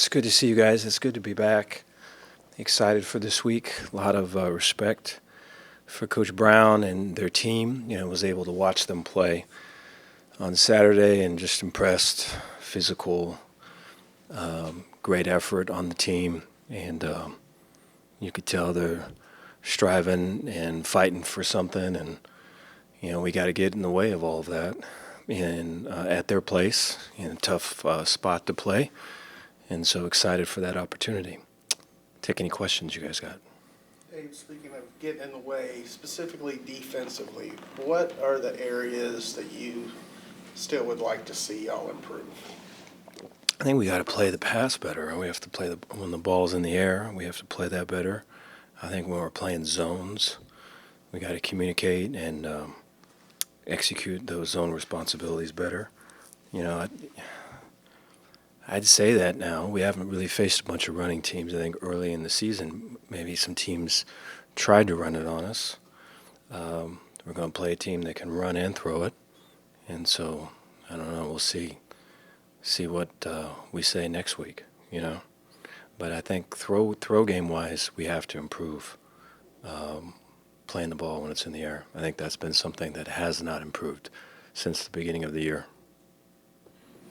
It's good to see you guys. It's good to be back. Excited for this week. A lot of respect for Coach Brown and their team. Was able to watch them play on Saturday and just impressed. Physical, great effort on the team, and you could tell they're striving and fighting for something. And we got to get in the way of all of that. And at their place, in a tough spot to play. And so excited for that opportunity. Take any questions you guys got. Hey, speaking of getting in the way, specifically defensively, what are the areas that you still would like to see y'all improve? I think we got to play the pass better. We have to play when the ball's in the air. We have to play that better. I think when we're playing zones, we got to communicate and execute those zone responsibilities better. I'd say that now. We haven't really faced a bunch of running teams. I think early in the season, maybe some teams tried to run it on us. We're going to play a team that can run and throw it. And so, I don't know, we'll see what we say next week, But I think throw game-wise, we have to improve playing the ball when it's in the air. I think that's been something that has not improved since the beginning of the year.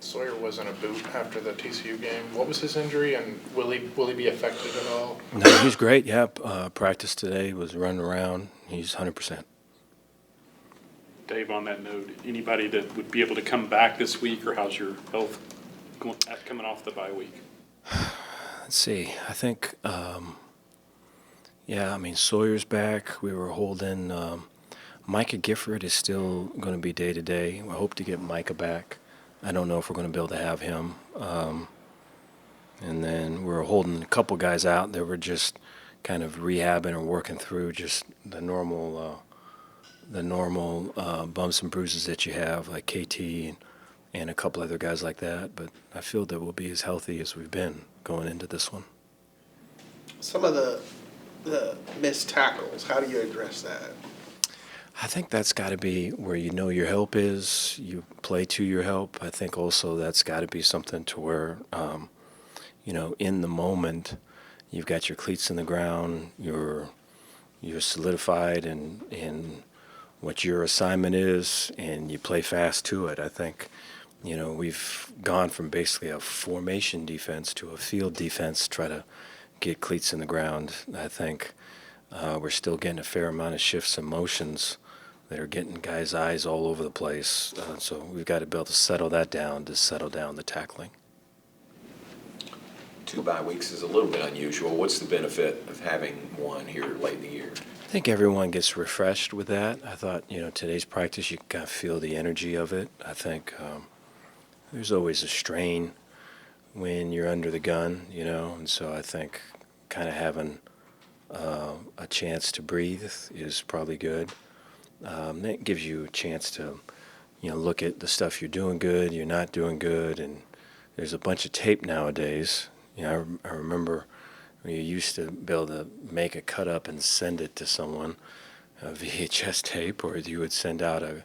Sawyer was in a boot after the TCU game. What was his injury, and will he be affected at all? No, he's great. Yeah, practice today was running around. He's 100%. Dave, on that note, anybody that would be able to come back this week, or how's your health coming off the bye week? Let's see. I think, Sawyer's back. We were holding. Micah Gifford is still going to be day-to-day. I hope to get Micah back. I don't know if we're going to be able to have him. And then we're holding a couple guys out that were just kind of rehabbing or working through just the normal bumps and bruises that you have, like KT and a couple other guys like that. But I feel that we'll be as healthy as we've been going into this one. Some of the missed tackles, how do you address that? I think that's got to be where your help is. You play to your help. I think also that's got to be something to where, in the moment, you've got your cleats in the ground. You're solidified in what your assignment is, and you play fast to it. I think, we've gone from basically a formation defense to a field defense to try to get cleats in the ground. I think we're still getting a fair amount of shifts and motions that are getting guys' eyes all over the place. So we've got to be able to settle that down, to settle down the tackling. 2 bye weeks is a little bit unusual. What's the benefit of having one here late in the year? I think everyone gets refreshed with that. I thought, today's practice, you can kind of feel the energy of it. I think there's always a strain when you're under the gun, and so I think kind of having a chance to breathe is probably good. That gives you a chance to, look at the stuff you're doing good, you're not doing good, and there's a bunch of tape nowadays. I remember when you used to be able to make a cut up and send it to someone, a VHS tape, or you would send out a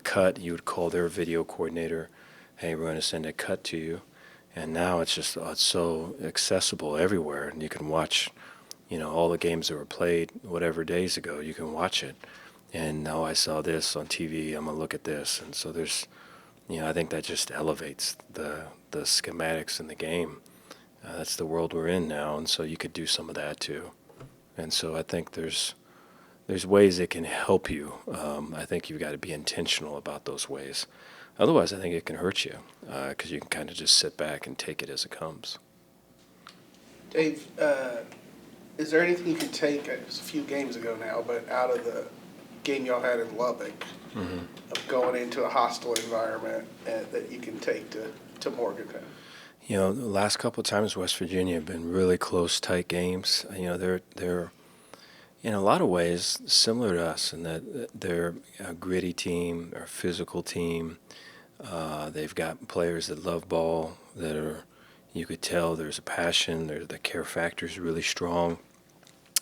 cut. You would call their video coordinator, hey, we're going to send a cut to you. And now it's so accessible everywhere, and you can watch, all the games that were played whatever days ago. You can watch it. And now I saw this on TV, I'm going to look at this. And so there's, I think that just elevates the schematics in the game. That's the world we're in now, and so you could do some of that too. And so I think there's ways it can help you. I think you've got to be intentional about those ways. Otherwise, I think it can hurt you because you can kind of just sit back and take it as it comes. Dave, is there anything you can take, it's a few games ago now, but out of the game y'all had in Lubbock, of going into a hostile environment that you can take to Morgantown? The last couple of times West Virginia have been really close, tight games. They're in a lot of ways similar to us in that they're a gritty team, or a physical team. They've got players that love ball, that are, you could tell there's a passion, the care factor is really strong.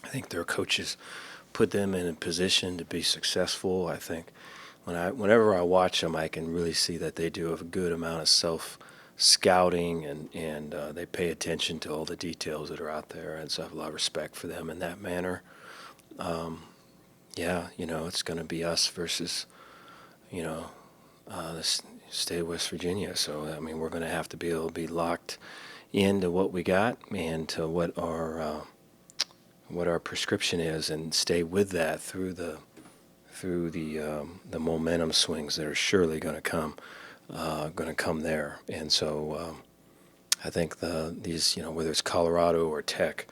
I think their coaches put them in a position to be successful. I think whenever I watch them, I can really see that they do a good amount of scouting, and they pay attention to all the details that are out there, and so I have a lot of respect for them in that manner. Yeah, it's going to be us versus, the state of West Virginia. So, I mean, we're going to have to be able to be locked into what we got and to what our prescription is, and stay with that through the momentum swings that are surely going to come there. And so I think these whether it's Colorado or Tech,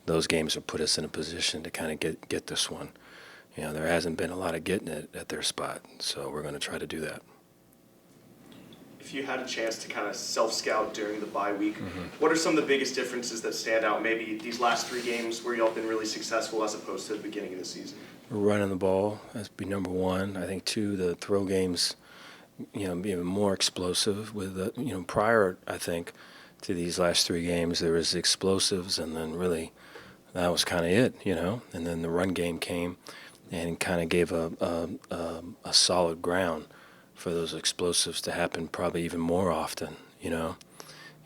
those games will put us in a position to kind of get this one. There hasn't been a lot of getting it at their spot, so we're going to try to do that. If you had a chance to kind of self-scout during the bye week, what are some of the biggest differences that stand out, maybe these last 3 games where y'all have been really successful as opposed to the beginning of the season? We're running the ball. That's be number one. I think 2, the throw games, being more explosive with prior, I think, to these last 3 games, there was explosives, and then really that was kind of it, and then the run game came and kind of gave a solid ground for those explosives to happen probably even more often, and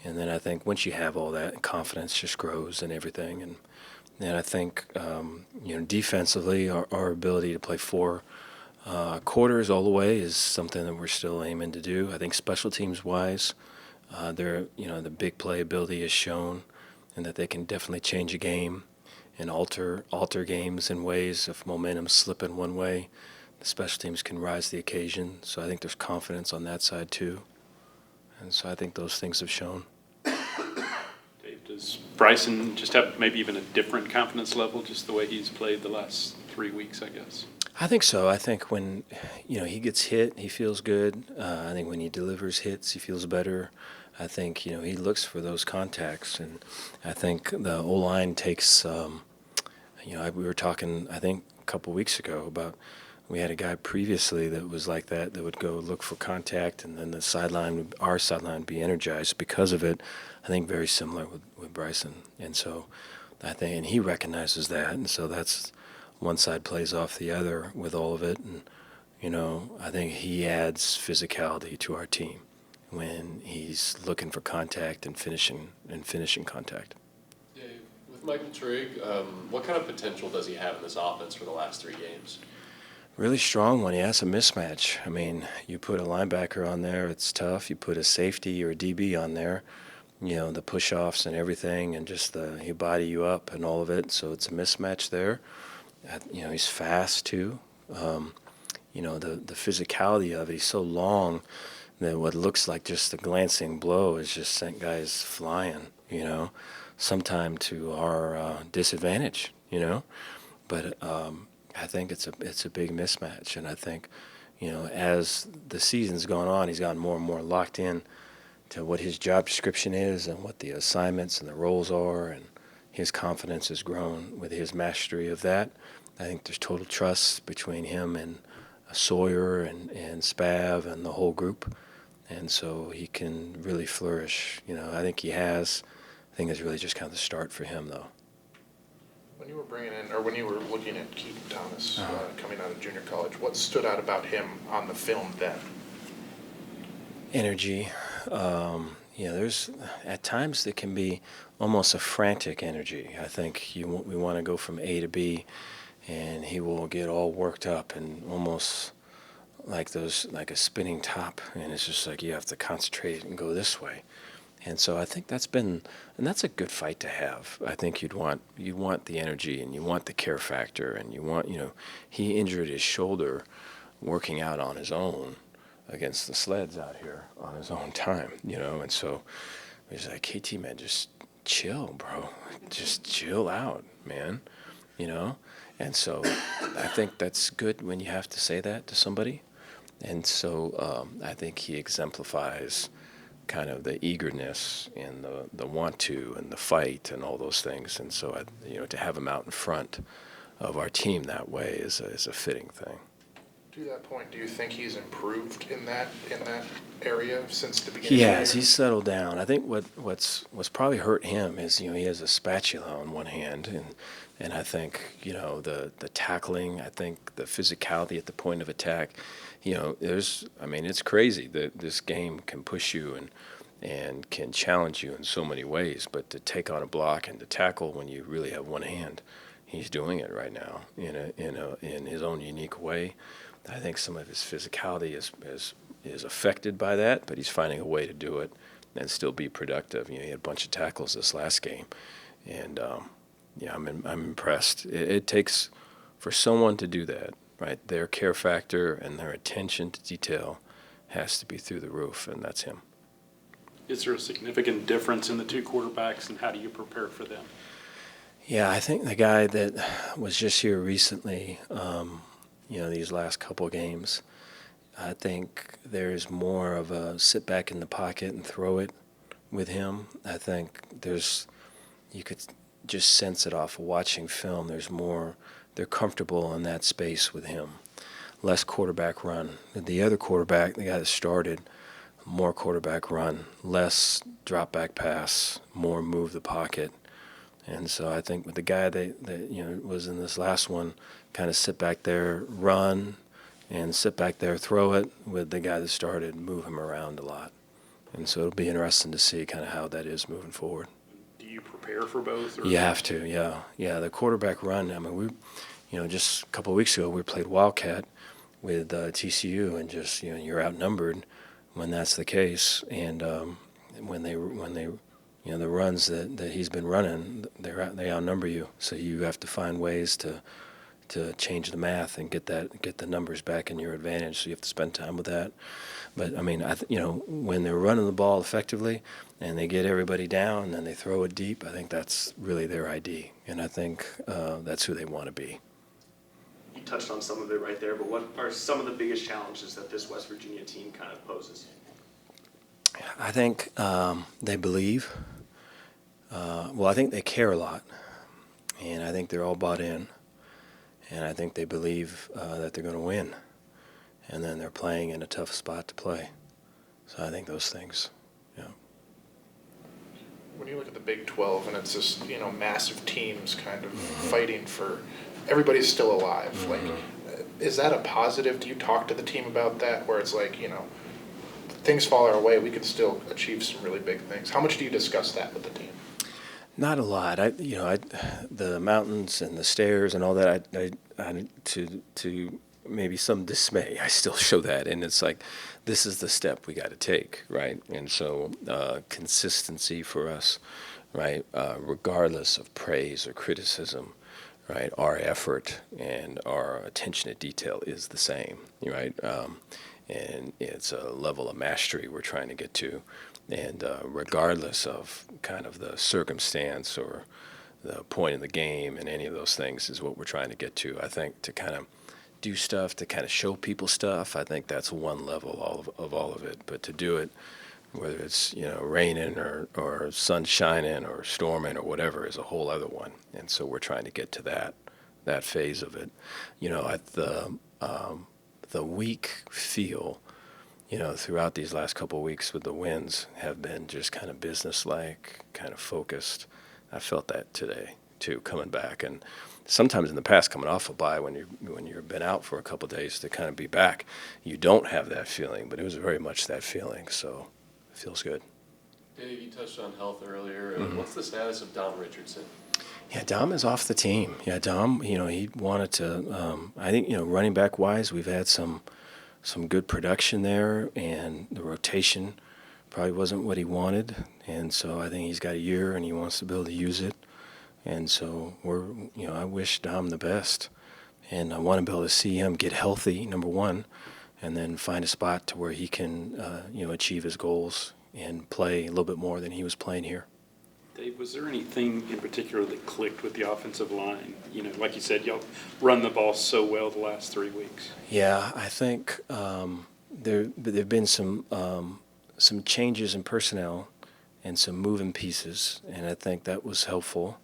then I think once you have all that, confidence just grows and everything, and I think defensively our ability to play 4 quarters all the way is something that we're still aiming to do. I think special teams wise, the big play ability is shown, and that they can definitely change a game and alter games in ways if momentum's slipping one way. The special teams can rise to the occasion, so I think there's confidence on that side too. And so I think those things have shown. Dave, does Bryson just have maybe even a different confidence level, just the way he's played the last 3 weeks, I guess? I think so. I think when he gets hit, he feels good. I think when he delivers hits, he feels better. I think he looks for those contacts, and I think the O-line takes. We were talking, I think, a couple weeks ago about we had a guy previously that was like that would go look for contact, and then our sideline would be energized because of it. I think very similar with Bryson, and so I think, and he recognizes that, and so that's one side plays off the other with all of it, and I think he adds physicality to our team when he's looking for contact and finishing contact. Dave, with Michael Trigg, what kind of potential does he have in this offense for the last 3 games? Really strong one. He has a mismatch. I mean, you put a linebacker on there, it's tough. You put a safety or a DB on there, the push-offs and everything, and just he body you up and all of it. So it's a mismatch there. He's fast too. The physicality of it. He's so long that what looks like just a glancing blow is just sent guys flying. Sometime to our disadvantage. But I think it's a big mismatch, and I think, as the season's gone on, he's gotten more and more locked in to what his job description is and what the assignments and the roles are, and his confidence has grown with his mastery of that. I think there's total trust between him and Sawyer and Spav and the whole group, and so he can really flourish. I think he has. I think it's really just kind of the start for him, though. When you were when you were looking at Keene Thomas coming out of junior college, what stood out about him on the film then? Energy. There's at times there can be almost a frantic energy. I think we want to go from A to B, and he will get all worked up and almost like a spinning top, and it's just like you have to concentrate and go this way. And so I think that's a good fight to have. I think you'd want the energy, and you want the care factor, and you want, he injured his shoulder working out on his own against the sleds out here on his own time, and so he's like, KT, man, just chill, bro. Just chill out, man, And so I think that's good when you have to say that to somebody. And so I think he exemplifies kind of the eagerness and the want to and the fight and all those things. And so, to have him out in front of our team that way is a fitting thing. To that point, do you think he's improved in that area since the beginning? He has. He's settled down. I think what's probably hurt him is, he has a spatula on one hand, and I think, the tackling, I think the physicality at the point of attack, it's crazy that this game can push you and can challenge you in so many ways. But to take on a block and to tackle when you really have one hand, he's doing it right now in his own unique way. I think some of his physicality is affected by that, but he's finding a way to do it and still be productive. He had a bunch of tackles this last game, and I'm impressed. It takes for someone to do that, right? Their care factor and their attention to detail has to be through the roof, and that's him. Is there a significant difference in the two quarterbacks, and how do you prepare for them? Yeah, I think the guy that was just here recently, these last couple games, I think there's more of a sit back in the pocket and throw it with him. I think you could just sense it off of watching film. They're comfortable in that space with him. Less quarterback run. The other quarterback, the guy that started, more quarterback run, less drop back pass, more move the pocket. And so I think with the guy that was in this last one, kind of sit back there, run, and sit back there, throw it. With the guy that started, move him around a lot. And so it'll be interesting to see kind of how that is moving forward. Do you prepare for both? Or? You have to, yeah. Yeah, the quarterback run, I mean, just a couple of weeks ago, we played Wildcat with TCU, and just, you're outnumbered when that's the case. And when they the runs that he's been running, they outnumber you. So you have to find ways to change the math and get the numbers back in your advantage. So you have to spend time with that. But I mean, when they're running the ball effectively and they get everybody down and then they throw it deep, I think that's really their ID, and I think that's who they want to be. You touched on some of it right there, but what are some of the biggest challenges that this West Virginia team kind of poses? I think they believe. I think they care a lot, and I think they're all bought in, and I think they believe that they're going to win, and then they're playing in a tough spot to play. So I think those things, yeah. When you look at the Big 12 and it's just, massive teams kind of fighting for, everybody's still alive. Mm-hmm. Like, is that a positive? Do you talk to the team about that, where it's like, things fall our way, we can still achieve some really big things? How much do you discuss that with the team? Not a lot. The mountains and the stairs and all that. To maybe some dismay, I still show that, and it's like, this is the step we got to take, right? And so consistency for us, right? Regardless of praise or criticism, right? Our effort and our attention to detail is the same, right? And it's a level of mastery we're trying to get to. And regardless of kind of the circumstance or the point in the game and any of those things is what we're trying to get to. I think to kind of do stuff, to kind of show people stuff, I think that's one level of all of it. But to do it, whether it's raining or sun shining or storming or whatever, is a whole other one. And so we're trying to get to that phase of it. At the weak feel, throughout these last couple of weeks with the wins have been just kind of businesslike, kind of focused. I felt that today too, coming back. And sometimes in the past, coming off a bye, when you've been out for a couple of days, to kind of be back, you don't have that feeling. But it was very much that feeling, so it feels good. Dave, you touched on health earlier. Mm-hmm. What's the status of Dom Richardson? Yeah, Dom is off the team. Yeah, Dom, he wanted to. I think running back wise, we've had some good production there, and the rotation probably wasn't what he wanted, and so I think he's got a year and he wants to be able to use it, and so I wish Dom the best, and I want to be able to see him get healthy, number one, and then find a spot to where he can achieve his goals and play a little bit more than he was playing here. Dave, was there anything in particular that clicked with the offensive line? Like you said, y'all run the ball so well the last 3 weeks. Yeah, I think there've been some changes in personnel and some moving pieces, and I think that was helpful.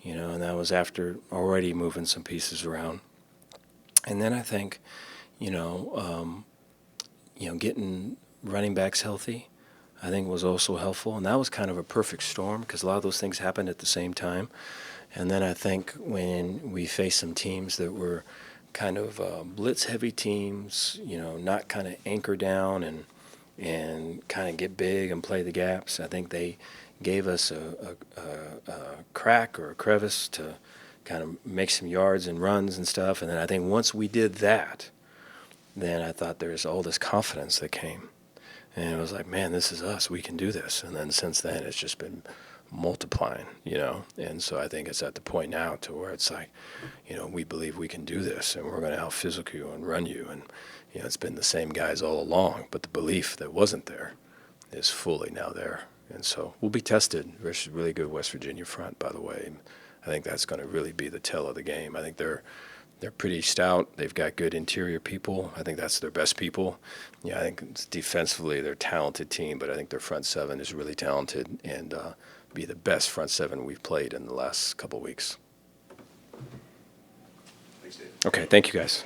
And that was after already moving some pieces around. And then I think, getting running backs healthy, I think was also helpful, and that was kind of a perfect storm because a lot of those things happened at the same time. And then I think when we faced some teams that were kind of blitz-heavy teams, not kind of anchor down and kind of get big and play the gaps. I think they gave us a crack or a crevice to kind of make some yards and runs and stuff. And then I think once we did that, then I thought there's all this confidence that came. And it was like, man, this is us. We can do this. And then since then, it's just been multiplying, you know. And so I think it's at the point now to where it's like, you know, we believe we can do this, and we're going to out-physical you and run you. And, you know, it's been the same guys all along, but the belief that wasn't there is fully now there. And so we'll be tested. There's a really good West Virginia front, by the way. I think that's going to really be the tell of the game. I think they're pretty stout. They've got good interior people. I think that's their best people. Yeah, I think defensively they're a talented team, but I think their front seven is really talented and be the best front seven we've played in the last couple weeks. Thanks, Dave. Okay, thank you guys.